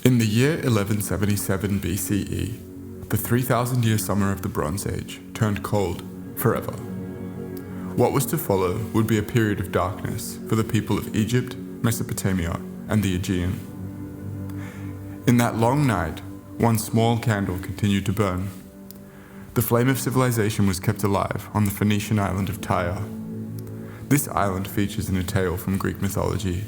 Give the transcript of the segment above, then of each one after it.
In the year 1177 BCE, the 3,000-year summer of the Bronze Age turned cold forever. What was to follow would be a period of darkness for the people of Egypt, Mesopotamia, and the Aegean. In that long night, one small candle continued to burn. The flame of civilization was kept alive on the Phoenician island of Tyre. This island features in a tale from Greek mythology.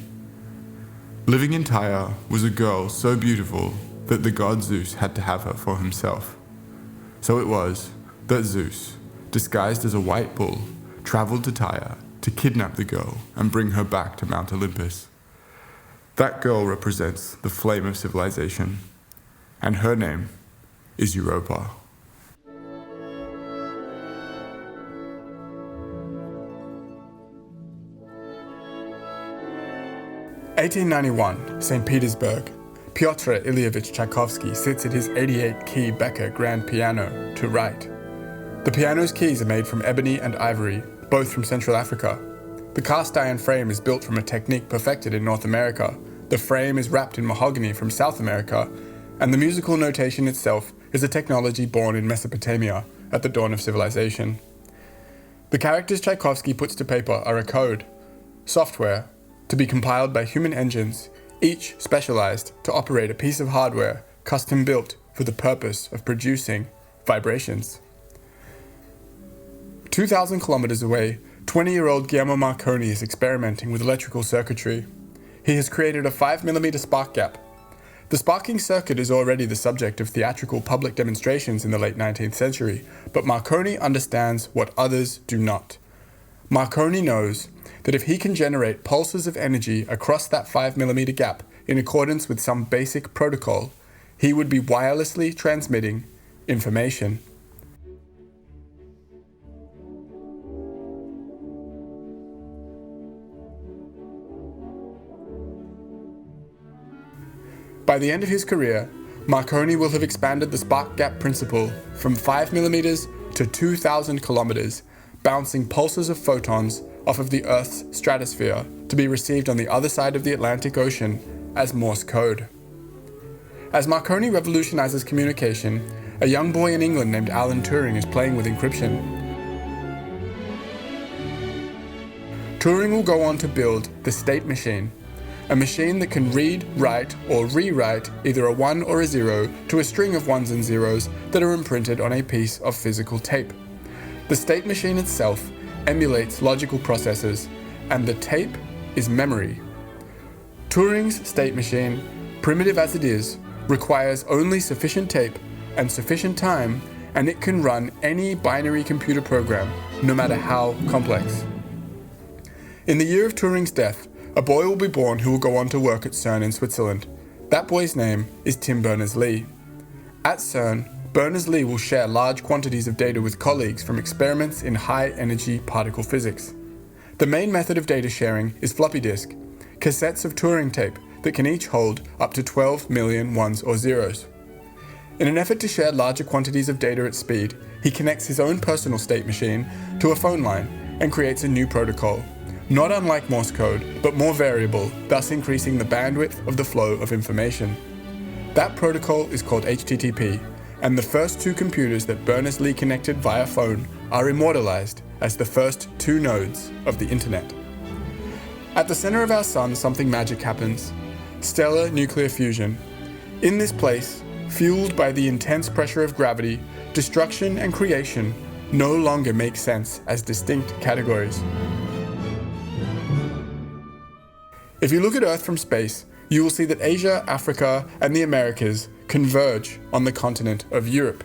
Living in Tyre was a girl so beautiful that the god Zeus had to have her for himself. So it was that Zeus, disguised as a white bull, traveled to Tyre to kidnap the girl and bring her back to Mount Olympus. That girl represents the flame of civilization, and her name is Europa. (1891), St. Petersburg. Pyotr Ilyevich Tchaikovsky sits at his 88-key Becker grand piano to write. The piano's keys are made from ebony and ivory, both from Central Africa. The cast iron frame is built from a technique perfected in North America. The frame is wrapped in mahogany from South America, and the musical notation itself is a technology born in Mesopotamia at the dawn of civilization. The characters Tchaikovsky puts to paper are a code, software, to be compiled by human engines, each specialized to operate a piece of hardware custom built for the purpose of producing vibrations. 2,000 kilometers away, 20-year-old Guillermo Marconi is experimenting with electrical circuitry. He has created a 5mm spark gap. The sparking circuit is already the subject of theatrical public demonstrations in the late 19th century, but Marconi understands what others do not. Marconi knows that if he can generate pulses of energy across that 5mm gap in accordance with some basic protocol, he would be wirelessly transmitting information. By the end of his career, Marconi will have expanded the spark gap principle from 5mm to 2,000 kilometers, bouncing pulses of photons off of the Earth's stratosphere to be received on the other side of the Atlantic Ocean as Morse code. As Marconi revolutionizes communication, a young boy in England named Alan Turing is playing with encryption. Turing will go on to build the state machine, a machine that can read, write, or rewrite either a 1 or a 0 to a string of 1s and 0s that are imprinted on a piece of physical tape. The state machine itself emulates logical processes, and the tape is memory. Turing's state machine, primitive as it is, requires only sufficient tape and sufficient time, and it can run any binary computer program, no matter how complex. In the year of Turing's death, a boy will be born who will go on to work at CERN in Switzerland. That boy's name is Tim Berners-Lee. At CERN, Berners-Lee will share large quantities of data with colleagues from experiments in high-energy particle physics. The main method of data sharing is floppy disk, cassettes of Turing tape that can each hold up to 12 million ones or zeros. In an effort to share larger quantities of data at speed, he connects his own personal state machine to a phone line and creates a new protocol, not unlike Morse code, but more variable, thus increasing the bandwidth of the flow of information. That protocol is called HTTP, and the first two computers that Berners-Lee connected via phone are immortalized as the first two nodes of the internet. At the center of our sun, something magic happens. Stellar nuclear fusion. In this place, fueled by the intense pressure of gravity, destruction and creation no longer make sense as distinct categories. If you look at Earth from space, you will see that Asia, Africa, and the Americas converge on the continent of Europe.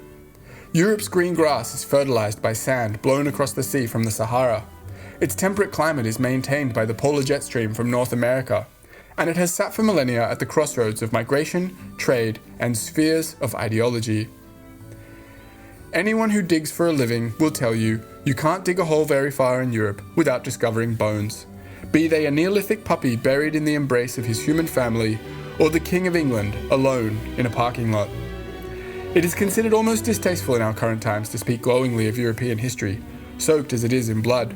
Europe's green grass is fertilized by sand blown across the sea from the Sahara. Its temperate climate is maintained by the polar jet stream from North America, and it has sat for millennia at the crossroads of migration, trade, and spheres of ideology. Anyone who digs for a living will tell you you can't dig a hole very far in Europe without discovering bones. Be they a Neolithic puppy buried in the embrace of his human family, or the King of England alone in a parking lot. It is considered almost distasteful in our current times to speak glowingly of European history, soaked as it is in blood.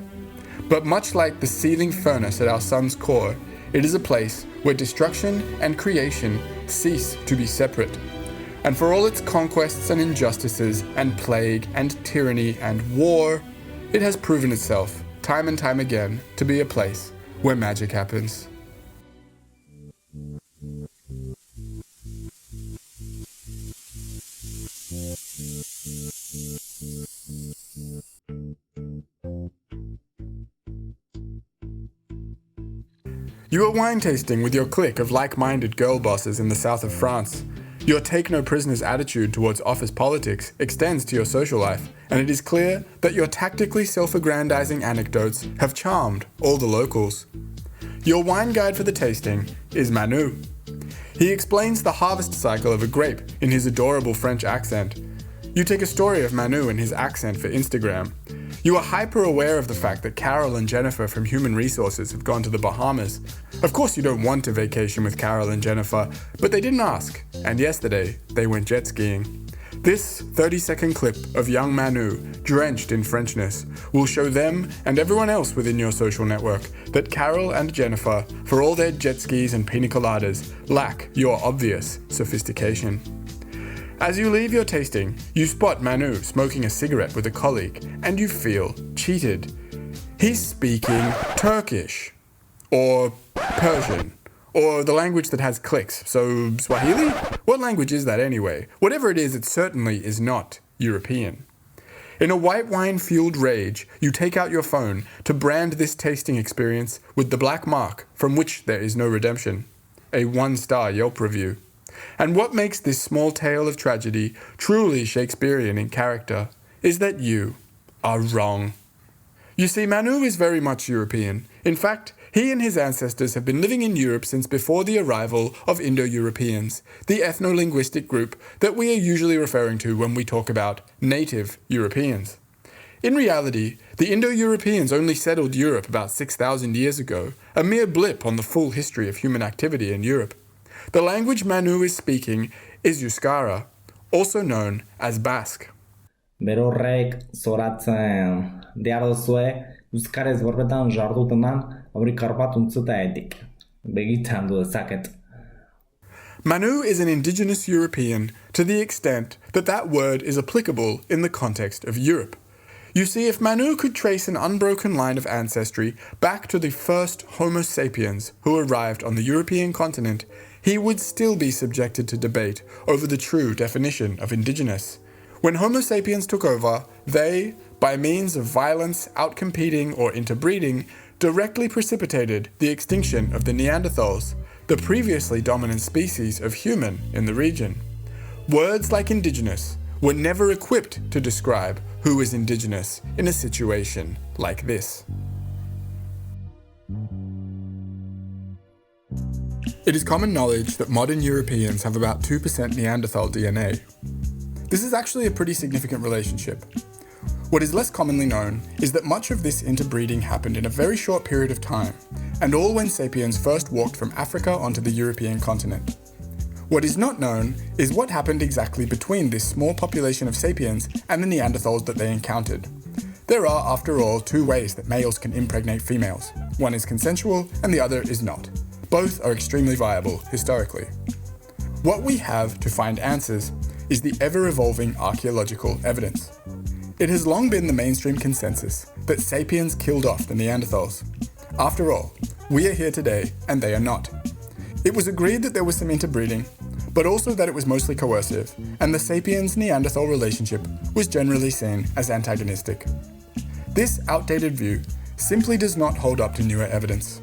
But much like the seething furnace at our sun's core, it is a place where destruction and creation cease to be separate. And for all its conquests and injustices and plague and tyranny and war, it has proven itself, time and time again, to be a place where magic happens. You are wine tasting with your clique of like-minded girl bosses in the south of France. Your take-no-prisoners attitude towards office politics extends to your social life, and it is clear that your tactically self-aggrandizing anecdotes have charmed all the locals. Your wine guide for the tasting is Manu. He explains the harvest cycle of a grape in his adorable French accent. You take a story of Manu and his accent for Instagram. You are hyper-aware of the fact that Carol and Jennifer from Human Resources have gone to the Bahamas. Of course you don't want to vacation with Carol and Jennifer, but they didn't ask, and yesterday they went jet skiing. This 30-second clip of young Manu, drenched in Frenchness, will show them and everyone else within your social network that Carol and Jennifer, for all their jet skis and pina coladas, lack your obvious sophistication. As you leave your tasting, you spot Manu smoking a cigarette with a colleague, and you feel cheated. He's speaking Turkish, or Persian, or the language that has clicks, so Swahili? What language is that anyway? Whatever it certainly is not European. In a white wine-fueled rage, you take out your phone to brand this tasting experience with the black mark from which there is no redemption, a 1-star Yelp review. And what makes this small tale of tragedy truly Shakespearean in character is that you are wrong. You see, Manu is very much European. In fact, he and his ancestors have been living in Europe since before the arrival of Indo-Europeans, the ethno-linguistic group that we are usually referring to when we talk about native Europeans. In reality, the Indo-Europeans only settled Europe about 6,000 years ago, a mere blip on the full history of human activity in Europe. The language Manu is speaking is Euskara, also known as Basque. Berorrek zoratzen diardozue Euskarez borbetan jardutenan aurikar bat untzutaetik. Begitan du dezaket. Manu is an indigenous European to the extent that that word is applicable in the context of Europe. You see, if Manu could trace an unbroken line of ancestry back to the first Homo sapiens who arrived on the European continent, he would still be subjected to debate over the true definition of indigenous. When Homo sapiens took over, they, by means of violence, outcompeting, or interbreeding, directly precipitated the extinction of the Neanderthals, the previously dominant species of human in the region. Words like indigenous were never equipped to describe who is indigenous in a situation like this. It is common knowledge that modern Europeans have about 2% Neanderthal DNA. This is actually a pretty significant relationship. What is less commonly known is that much of this interbreeding happened in a very short period of time, and all when sapiens first walked from Africa onto the European continent. What is not known is what happened exactly between this small population of sapiens and the Neanderthals that they encountered. There are, after all, 2 ways that males can impregnate females. One is consensual and the other is not. Both are extremely viable historically. What we have to find answers is the ever-evolving archaeological evidence. It has long been the mainstream consensus that sapiens killed off the Neanderthals. After all, we are here today and they are not. It was agreed that there was some interbreeding, but also that it was mostly coercive, and the sapiens-Neanderthal relationship was generally seen as antagonistic. This outdated view simply does not hold up to newer evidence.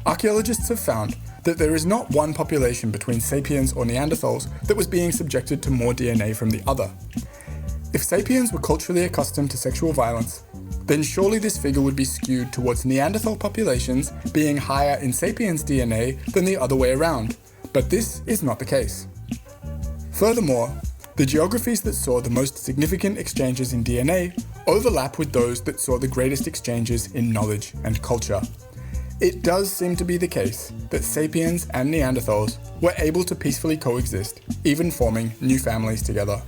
Archaeologists have found that there is not one population between sapiens or Neanderthals that was being subjected to more DNA from the other. If sapiens were culturally accustomed to sexual violence, then surely this figure would be skewed towards Neanderthal populations being higher in sapiens DNA than the other way around, but this is not the case. Furthermore, the geographies that saw the most significant exchanges in DNA overlap with those that saw the greatest exchanges in knowledge and culture. It does seem to be the case that sapiens and Neanderthals were able to peacefully coexist, even forming new families together.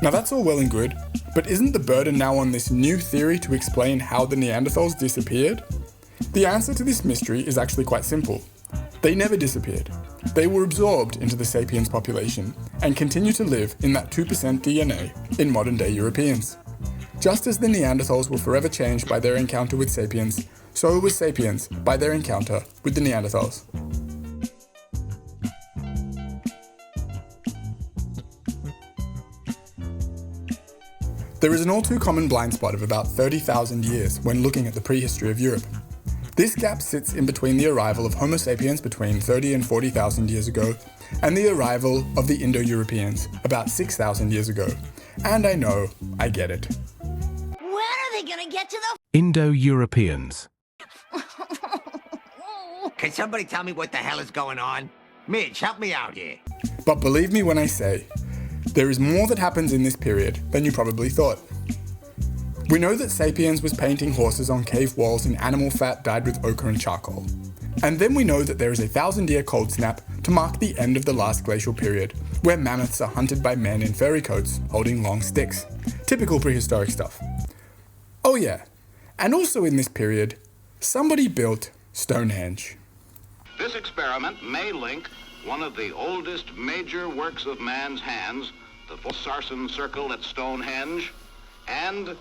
Now that's all well and good, but isn't the burden now on this new theory to explain how the Neanderthals disappeared? The answer to this mystery is actually quite simple. They never disappeared. They were absorbed into the Sapiens population and continue to live in that 2% DNA in modern-day Europeans. Just as the Neanderthals were forever changed by their encounter with Sapiens, so was Sapiens by their encounter with the Neanderthals. There is an all too common blind spot of about 30,000 years when looking at the prehistory of Europe. This gap sits in between the arrival of Homo sapiens between 30 and 40,000 years ago and the arrival of the Indo-Europeans about 6,000 years ago. And I know, I get it. When are they gonna get to the Indo-Europeans. Can somebody tell me what the hell is going on? Midge, help me out here. But believe me when I say, there is more that happens in this period than you probably thought. We know that Sapiens was painting horses on cave walls in animal fat dyed with ochre and charcoal. And then we know that there is a 1,000-year cold snap to mark the end of the last glacial period, where mammoths are hunted by men in furry coats holding long sticks. Typical prehistoric stuff. Oh yeah, and also in this period, somebody built Stonehenge. This experiment may link one of the oldest major works of man's hands, the Sarsen Circle at Stonehenge, and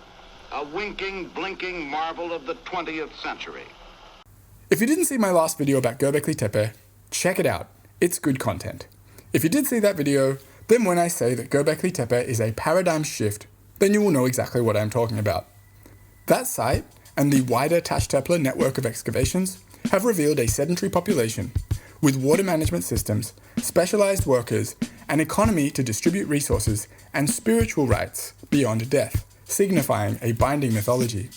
a winking, blinking marvel of the 20th century. If you didn't see my last video about Göbekli Tepe, check it out. It's good content. If you did see that video, then when I say that Göbekli Tepe is a paradigm shift, then you will know exactly what I'm talking about. That site, and the wider Tashtepler network of excavations, have revealed a sedentary population, with water management systems, specialized workers, an economy to distribute resources, and spiritual rites beyond death, signifying a binding mythology.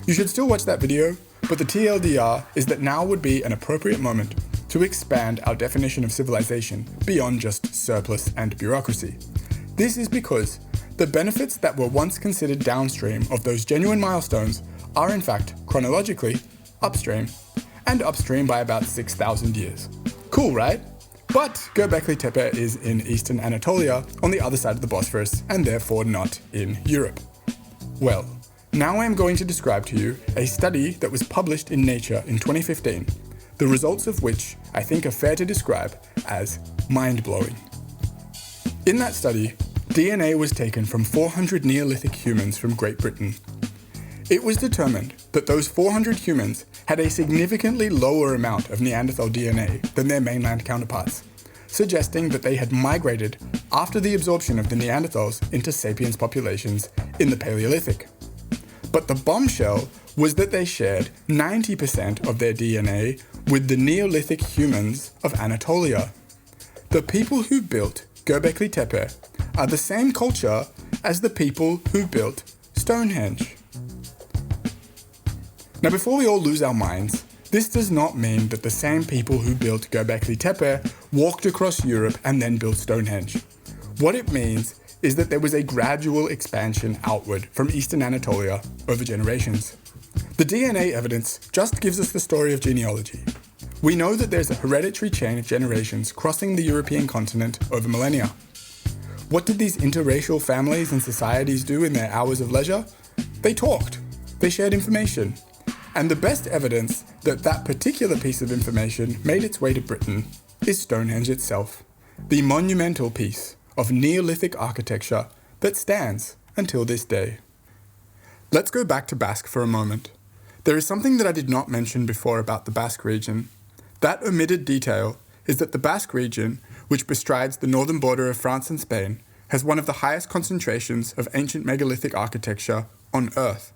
You should still watch that video, but the TLDR is that now would be an appropriate moment to expand our definition of civilization beyond just surplus and bureaucracy. This is because the benefits that were once considered downstream of those genuine milestones are in fact chronologically upstream, and upstream by about 6,000 years. Cool, right? But Göbekli Tepe is in eastern Anatolia on the other side of the Bosphorus and therefore not in Europe. Well, now I am going to describe to you a study that was published in Nature in 2015, the results of which I think are fair to describe as mind-blowing. In that study, DNA was taken from 400 Neolithic humans from Great Britain. It was determined that those 400 humans had a significantly lower amount of Neanderthal DNA than their mainland counterparts, suggesting that they had migrated after the absorption of the Neanderthals into sapiens populations in the Paleolithic. But the bombshell was that they shared 90% of their DNA with the Neolithic humans of Anatolia. The people who built Göbekli Tepe are the same culture as the people who built Stonehenge. Now before we all lose our minds, this does not mean that the same people who built Göbekli Tepe walked across Europe and then built Stonehenge. What it means is that there was a gradual expansion outward from eastern Anatolia over generations. The DNA evidence just gives us the story of genealogy. We know that there's a hereditary chain of generations crossing the European continent over millennia. What did these interracial families and societies do in their hours of leisure? They talked. They shared information. And the best evidence that that particular piece of information made its way to Britain is Stonehenge itself, the monumental piece of Neolithic architecture that stands until this day. Let's go back to Basque for a moment. There is something that I did not mention before about the Basque region. That omitted detail is that the Basque region, which bestrides the northern border of France and Spain, has one of the highest concentrations of ancient megalithic architecture on Earth.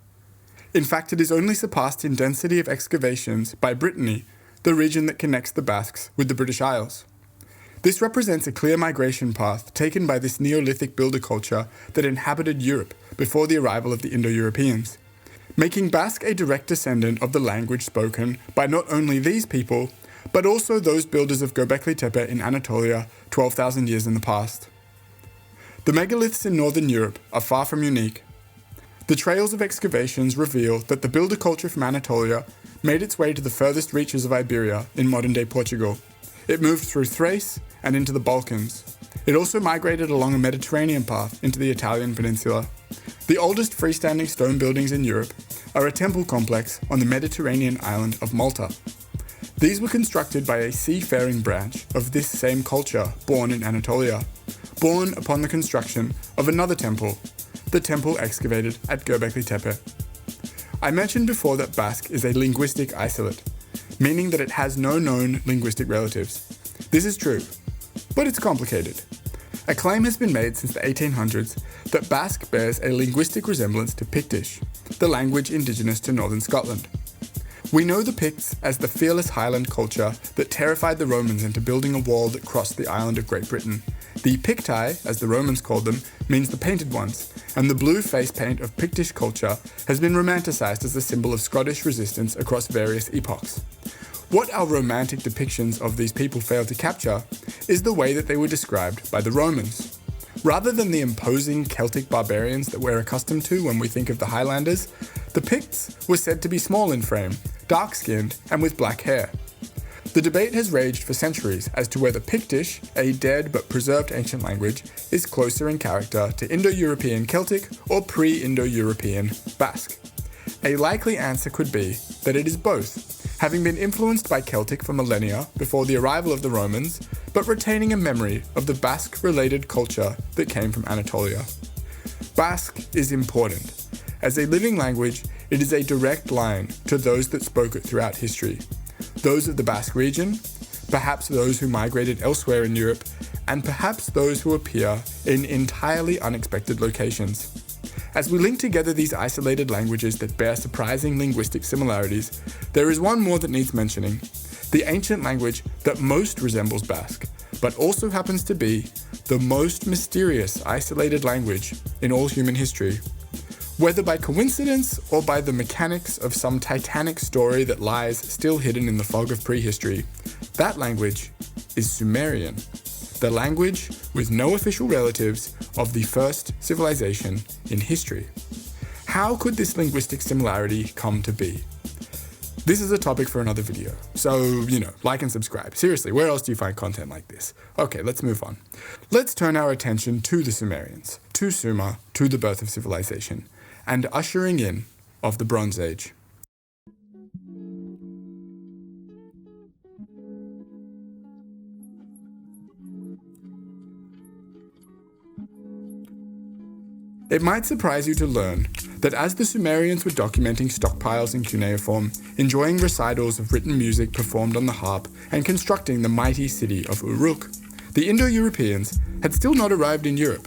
In fact, it is only surpassed in density of excavations by Brittany, the region that connects the Basques with the British Isles. This represents a clear migration path taken by this Neolithic builder culture that inhabited Europe before the arrival of the Indo-Europeans, making Basque a direct descendant of the language spoken by not only these people, but also those builders of Gobekli Tepe in Anatolia 12,000 years in the past. The megaliths in northern Europe are far from unique. The trails of excavations reveal that the builder culture from Anatolia made its way to the furthest reaches of Iberia in modern-day Portugal. It moved through Thrace and into the Balkans. It also migrated along a Mediterranean path into the Italian peninsula. The oldest freestanding stone buildings in Europe are a temple complex on the Mediterranean island of Malta. These were constructed by a seafaring branch of this same culture born in Anatolia, born upon the construction of another temple, the temple excavated at Göbekli Tepe. I mentioned before that Basque is a linguistic isolate, meaning that it has no known linguistic relatives. This is true, but it's complicated. A claim has been made since the 1800s that Basque bears a linguistic resemblance to Pictish, the language indigenous to northern Scotland. We know the Picts as the fearless Highland culture that terrified the Romans into building a wall that crossed the island of Great Britain. The Picti, as the Romans called them, means the painted ones, and the blue face paint of Pictish culture has been romanticised as a symbol of Scottish resistance across various epochs. What our romantic depictions of these people fail to capture is the way that they were described by the Romans. Rather than the imposing Celtic barbarians that we're accustomed to when we think of the Highlanders, the Picts were said to be small in frame, dark-skinned, and with black hair. The debate has raged for centuries as to whether Pictish, a dead but preserved ancient language, is closer in character to Indo-European Celtic or pre-Indo-European Basque. A likely answer could be that it is both, having been influenced by Celtic for millennia before the arrival of the Romans, but retaining a memory of the Basque-related culture that came from Anatolia. Basque is important. As a living language, it is a direct line to those that spoke it throughout history. Those of the Basque region, perhaps those who migrated elsewhere in Europe, and perhaps those who appear in entirely unexpected locations. As we link together these isolated languages that bear surprising linguistic similarities, there is one more that needs mentioning: the ancient language that most resembles Basque, but also happens to be the most mysterious isolated language in all human history. Whether by coincidence or by the mechanics of some titanic story that lies still hidden in the fog of prehistory, that language is Sumerian, the language with no official relatives of the first civilization in history. How could this linguistic similarity come to be? This is a topic for another video, so, like and subscribe. Seriously, where else do you find content like this? Okay, let's move on. Let's turn our attention to the Sumerians, to Sumer, to the birth of civilization, and ushering in of the Bronze Age. It might surprise you to learn that as the Sumerians were documenting stockpiles in cuneiform, enjoying recitals of written music performed on the harp, and constructing the mighty city of Uruk, the Indo-Europeans had still not arrived in Europe.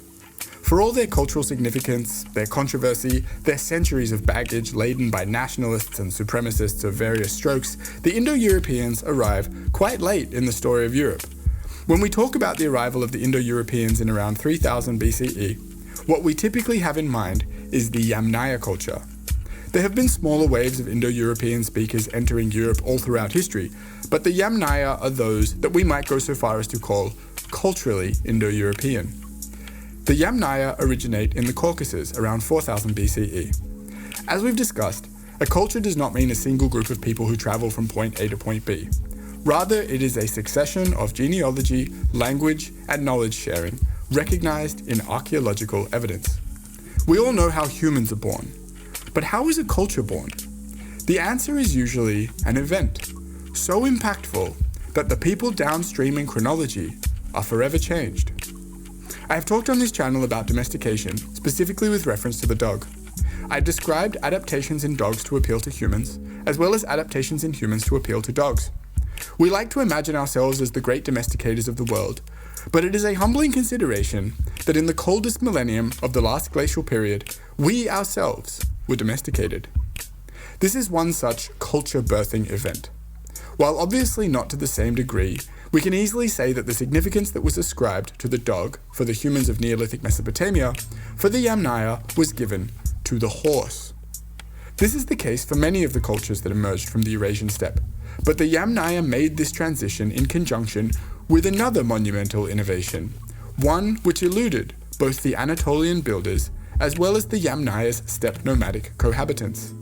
For all their cultural significance, their controversy, their centuries of baggage laden by nationalists and supremacists of various strokes, the Indo-Europeans arrive quite late in the story of Europe. When we talk about the arrival of the Indo-Europeans in around 3000 BCE, what we typically have in mind is the Yamnaya culture. There have been smaller waves of Indo-European speakers entering Europe all throughout history, but the Yamnaya are those that we might go so far as to call culturally Indo-European. The Yamnaya originate in the Caucasus around 4000 BCE. As we've discussed, a culture does not mean a single group of people who travel from point A to point B. Rather, it is a succession of genealogy, language, and knowledge sharing, recognized in archaeological evidence. We all know how humans are born, but how is a culture born? The answer is usually an event, so impactful that the people downstream in chronology are forever changed. I have talked on this channel about domestication, specifically with reference to the dog. I described adaptations in dogs to appeal to humans, as well as adaptations in humans to appeal to dogs. We like to imagine ourselves as the great domesticators of the world, but it is a humbling consideration that in the coldest millennium of the last glacial period, we ourselves were domesticated. This is one such culture-birthing event. While obviously not to the same degree, we can easily say that the significance that was ascribed to the dog for the humans of Neolithic Mesopotamia, for the Yamnaya, was given to the horse. This is the case for many of the cultures that emerged from the Eurasian steppe, but the Yamnaya made this transition in conjunction with another monumental innovation, one which eluded both the Anatolian builders as well as the Yamnaya's steppe nomadic cohabitants: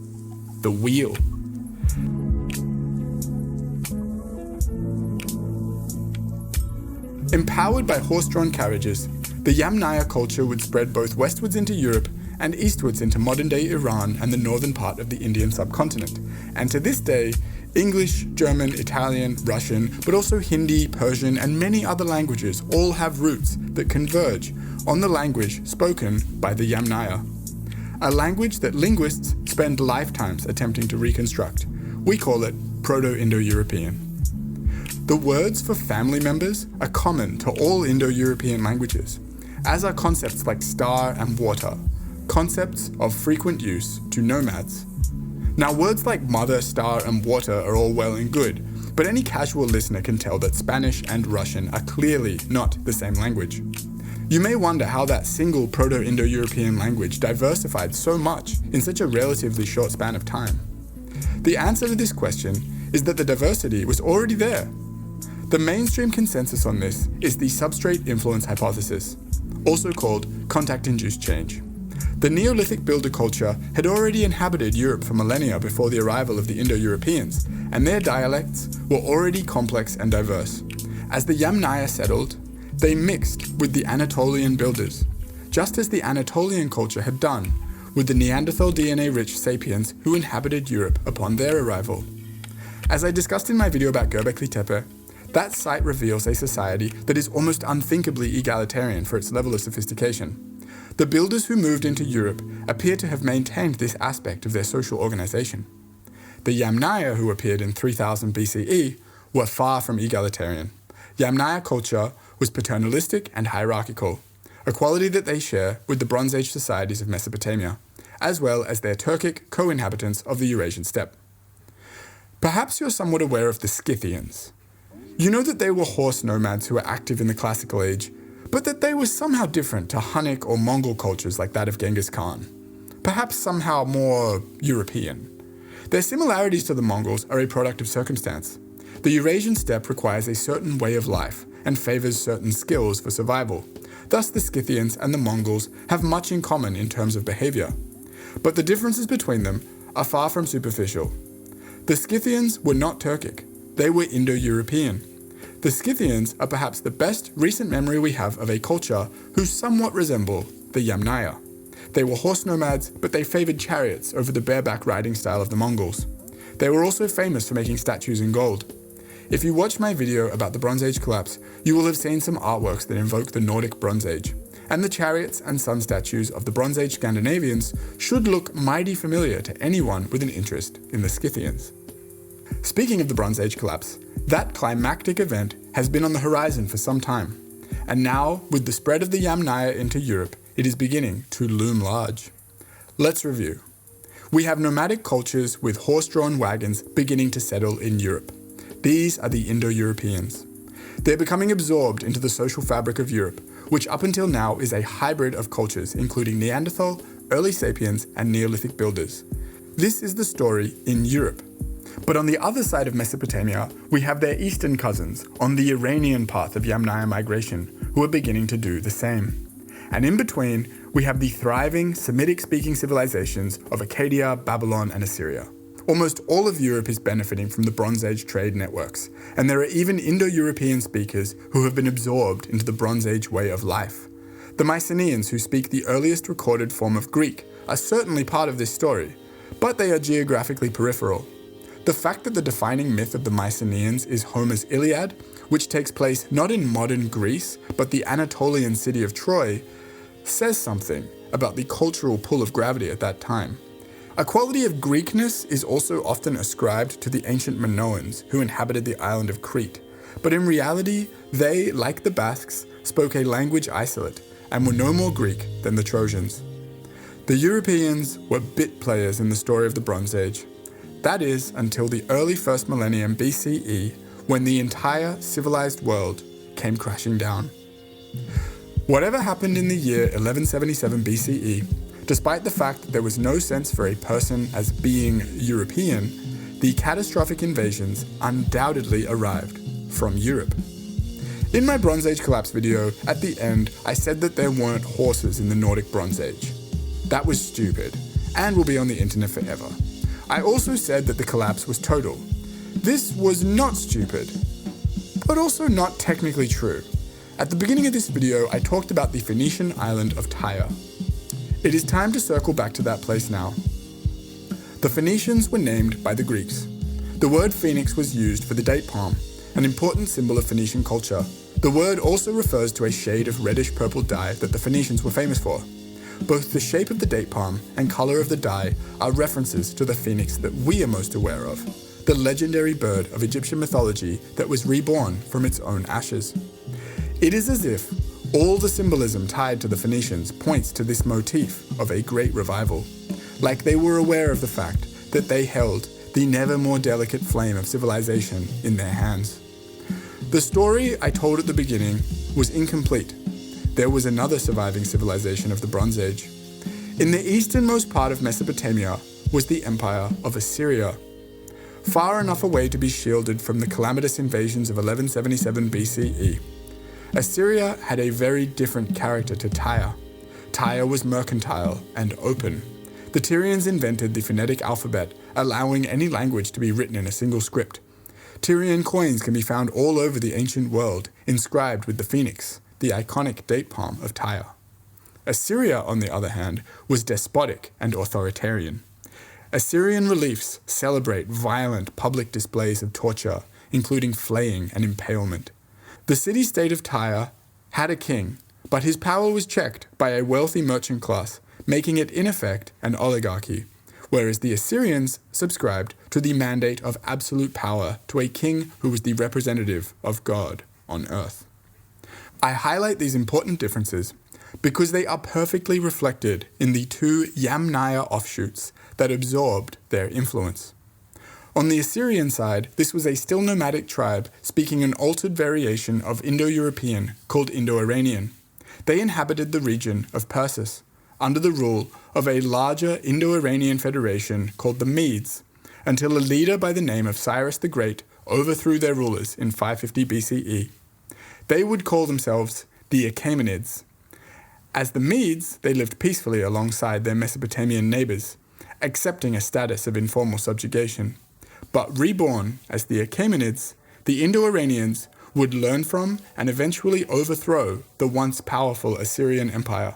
the wheel. Empowered by horse-drawn carriages, the Yamnaya culture would spread both westwards into Europe and eastwards into modern-day Iran and the northern part of the Indian subcontinent, and to this day English, German, Italian, Russian, but also Hindi, Persian, and many other languages all have roots that converge on the language spoken by the Yamnaya, a language that linguists spend lifetimes attempting to reconstruct. We call it Proto-Indo-European. The words for family members are common to all Indo-European languages, as are concepts like star and water, concepts of frequent use to nomads. Now, words like mother, star, and water are all well and good, but any casual listener can tell that Spanish and Russian are clearly not the same language. You may wonder how that single Proto-Indo-European language diversified so much in such a relatively short span of time. The answer to this question is that the diversity was already there. The mainstream consensus on this is the substrate influence hypothesis, also called contact-induced change. The Neolithic builder culture had already inhabited Europe for millennia before the arrival of the Indo-Europeans, and their dialects were already complex and diverse. As the Yamnaya settled, they mixed with the Anatolian builders, just as the Anatolian culture had done with the Neanderthal DNA-rich Sapiens who inhabited Europe upon their arrival. As I discussed in my video about Göbekli Tepe, that site reveals a society that is almost unthinkably egalitarian for its level of sophistication. The builders who moved into Europe appear to have maintained this aspect of their social organization. The Yamnaya, who appeared in 3000 BCE, were far from egalitarian. Yamnaya culture was paternalistic and hierarchical, a quality that they share with the Bronze Age societies of Mesopotamia, as well as their Turkic co-inhabitants of the Eurasian steppe. Perhaps you're somewhat aware of the Scythians. You know that they were horse nomads who were active in the Classical Age, but that they were somehow different to Hunnic or Mongol cultures like that of Genghis Khan. Perhaps somehow more European. Their similarities to the Mongols are a product of circumstance. The Eurasian steppe requires a certain way of life and favors certain skills for survival. Thus, the Scythians and the Mongols have much in common in terms of behavior. But the differences between them are far from superficial. The Scythians were not Turkic. They were Indo-European. The Scythians are perhaps the best recent memory we have of a culture who somewhat resemble the Yamnaya. They were horse nomads, but they favored chariots over the bareback riding style of the Mongols. They were also famous for making statues in gold. If you watch my video about the Bronze Age collapse, you will have seen some artworks that invoke the Nordic Bronze Age, and the chariots and sun statues of the Bronze Age Scandinavians should look mighty familiar to anyone with an interest in the Scythians. Speaking of the Bronze Age collapse, that climactic event has been on the horizon for some time, and now, with the spread of the Yamnaya into Europe, it is beginning to loom large. Let's review. We have nomadic cultures with horse-drawn wagons beginning to settle in Europe. These are the Indo-Europeans. They're becoming absorbed into the social fabric of Europe, which up until now is a hybrid of cultures including Neanderthal, early Sapiens, and Neolithic builders. This is the story in Europe. But on the other side of Mesopotamia, we have their eastern cousins on the Iranian path of Yamnaya migration, who are beginning to do the same. And in between, we have the thriving Semitic-speaking civilizations of Acadia, Babylon, and Assyria. Almost all of Europe is benefiting from the Bronze Age trade networks, and there are even Indo-European speakers who have been absorbed into the Bronze Age way of life. The Mycenaeans, who speak the earliest recorded form of Greek, are certainly part of this story, but they are geographically peripheral. The fact that the defining myth of the Mycenaeans is Homer's Iliad, which takes place not in modern Greece, but the Anatolian city of Troy, says something about the cultural pull of gravity at that time. A quality of Greekness is also often ascribed to the ancient Minoans, who inhabited the island of Crete, but in reality, they, like the Basques, spoke a language isolate and were no more Greek than the Trojans. The Europeans were bit players in the story of the Bronze Age. That is, until the early 1st millennium BCE, when the entire civilized world came crashing down. Whatever happened in the year 1177 BCE, despite the fact that there was no sense for a person as being European, the catastrophic invasions undoubtedly arrived from Europe. In my Bronze Age collapse video, at the end, I said that there weren't horses in the Nordic Bronze Age. That was stupid, and will be on the internet forever. I also said that the collapse was total. This was not stupid, but also not technically true. At the beginning of this video, I talked about the Phoenician island of Tyre. It is time to circle back to that place now. The Phoenicians were named by the Greeks. The word phoenix was used for the date palm, an important symbol of Phoenician culture. The word also refers to a shade of reddish-purple dye that the Phoenicians were famous for. Both the shape of the date palm and colour of the dye are references to the phoenix that we are most aware of, the legendary bird of Egyptian mythology that was reborn from its own ashes. It is as if all the symbolism tied to the Phoenicians points to this motif of a great revival, like they were aware of the fact that they held the never more delicate flame of civilization in their hands. The story I told at the beginning was incomplete. There was another surviving civilization of the Bronze Age. In the easternmost part of Mesopotamia was the Empire of Assyria. Far enough away to be shielded from the calamitous invasions of 1177 BCE. Assyria had a very different character to Tyre. Tyre was mercantile and open. The Tyrians invented the phonetic alphabet, allowing any language to be written in a single script. Tyrian coins can be found all over the ancient world, inscribed with the phoenix, the iconic date palm of Tyre. Assyria, on the other hand, was despotic and authoritarian. Assyrian reliefs celebrate violent public displays of torture, including flaying and impalement. The city-state of Tyre had a king, but his power was checked by a wealthy merchant class, making it in effect an oligarchy, whereas the Assyrians subscribed to the mandate of absolute power to a king who was the representative of God on earth. I highlight these important differences because they are perfectly reflected in the two Yamnaya offshoots that absorbed their influence. On the Assyrian side, this was a still nomadic tribe speaking an altered variation of Indo-European called Indo-Iranian. They inhabited the region of Persis, under the rule of a larger Indo-Iranian federation called the Medes, until a leader by the name of Cyrus the Great overthrew their rulers in 550 BCE. They would call themselves the Achaemenids. As the Medes, they lived peacefully alongside their Mesopotamian neighbours, accepting a status of informal subjugation. But reborn as the Achaemenids, the Indo-Iranians would learn from and eventually overthrow the once powerful Assyrian Empire.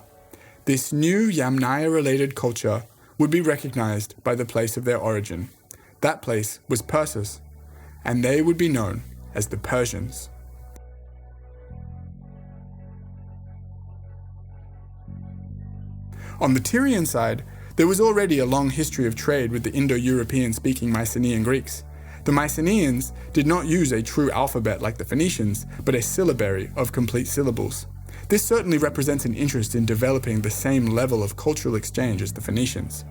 This new Yamnaya-related culture would be recognized by the place of their origin. That place was Persis, and they would be known as the Persians. On the Tyrian side, there was already a long history of trade with the Indo-European speaking Mycenaean Greeks. The Mycenaeans did not use a true alphabet like the Phoenicians, but a syllabary of complete syllables. This certainly represents an interest in developing the same level of cultural exchange as the Phoenicians.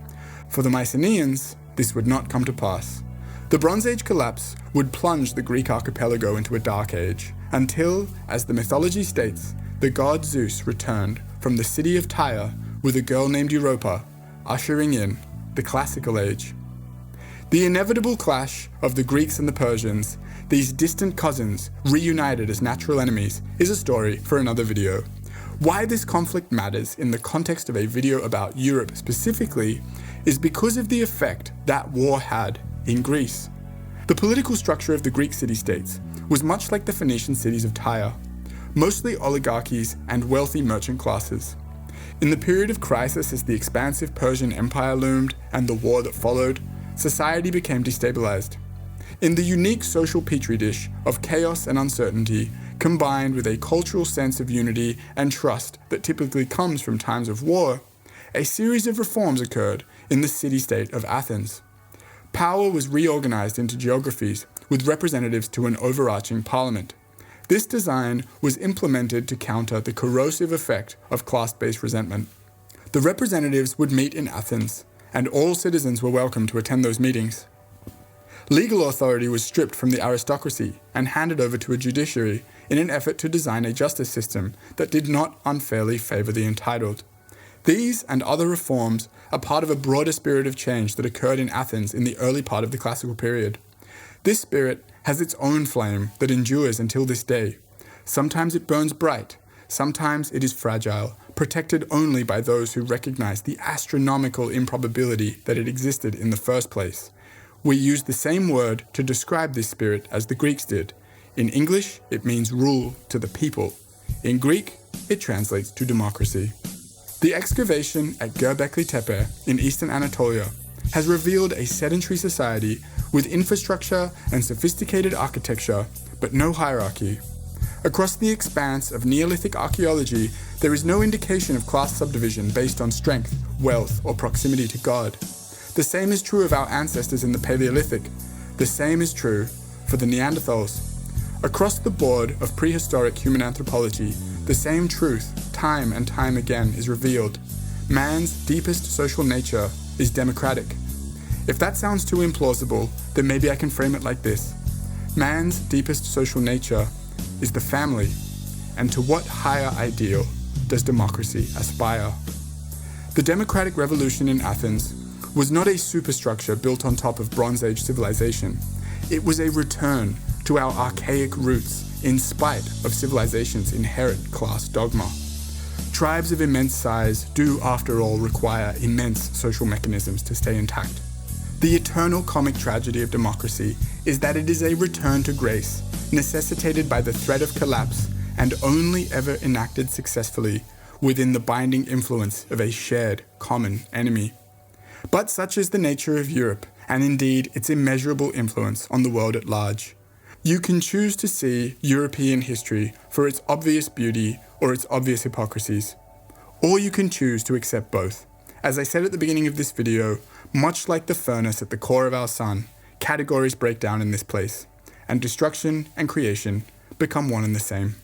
For the Mycenaeans, this would not come to pass. The Bronze Age collapse would plunge the Greek archipelago into a dark age, until, as the mythology states, the god Zeus returned from the city of Tyre with a girl named Europa, ushering in the Classical Age. The inevitable clash of the Greeks and the Persians, these distant cousins reunited as natural enemies, is a story for another video. Why this conflict matters in the context of a video about Europe specifically is because of the effect that war had in Greece. The political structure of the Greek city-states was much like the Phoenician cities of Tyre, mostly oligarchies and wealthy merchant classes. In the period of crisis as the expansive Persian Empire loomed and the war that followed, society became destabilized. In the unique social petri dish of chaos and uncertainty, combined with a cultural sense of unity and trust that typically comes from times of war, a series of reforms occurred in the city-state of Athens. Power was reorganized into geographies with representatives to an overarching parliament. This design was implemented to counter the corrosive effect of class-based resentment. The representatives would meet in Athens, and all citizens were welcome to attend those meetings. Legal authority was stripped from the aristocracy and handed over to a judiciary in an effort to design a justice system that did not unfairly favor the entitled. These and other reforms are part of a broader spirit of change that occurred in Athens in the early part of the classical period. This spirit has its own flame that endures until this day. Sometimes it burns bright, sometimes it is fragile, protected only by those who recognize the astronomical improbability that it existed in the first place. We use the same word to describe this spirit as the Greeks did. In English, it means rule to the people. In Greek, it translates to democracy. The excavation at Göbekli Tepe in eastern Anatolia has revealed a sedentary society with infrastructure and sophisticated architecture, but no hierarchy. Across the expanse of Neolithic archaeology, there is no indication of class subdivision based on strength, wealth, or proximity to God. The same is true of our ancestors in the Paleolithic. The same is true for the Neanderthals. Across the board of prehistoric human anthropology, the same truth, time and time again, is revealed. Man's deepest social nature is democratic. If that sounds too implausible, then maybe I can frame it like this. Man's deepest social nature is the family, and to what higher ideal does democracy aspire? The democratic revolution in Athens was not a superstructure built on top of Bronze Age civilization. It was a return to our archaic roots in spite of civilization's inherent class dogma. Tribes of immense size do, after all, require immense social mechanisms to stay intact. The eternal comic tragedy of democracy is that it is a return to grace, necessitated by the threat of collapse and only ever enacted successfully within the binding influence of a shared common enemy. But such is the nature of Europe, and indeed its immeasurable influence on the world at large. You can choose to see European history for its obvious beauty or its obvious hypocrisies, or you can choose to accept both. As I said at the beginning of this video, much like the furnace at the core of our sun, categories break down in this place, and destruction and creation become one and the same.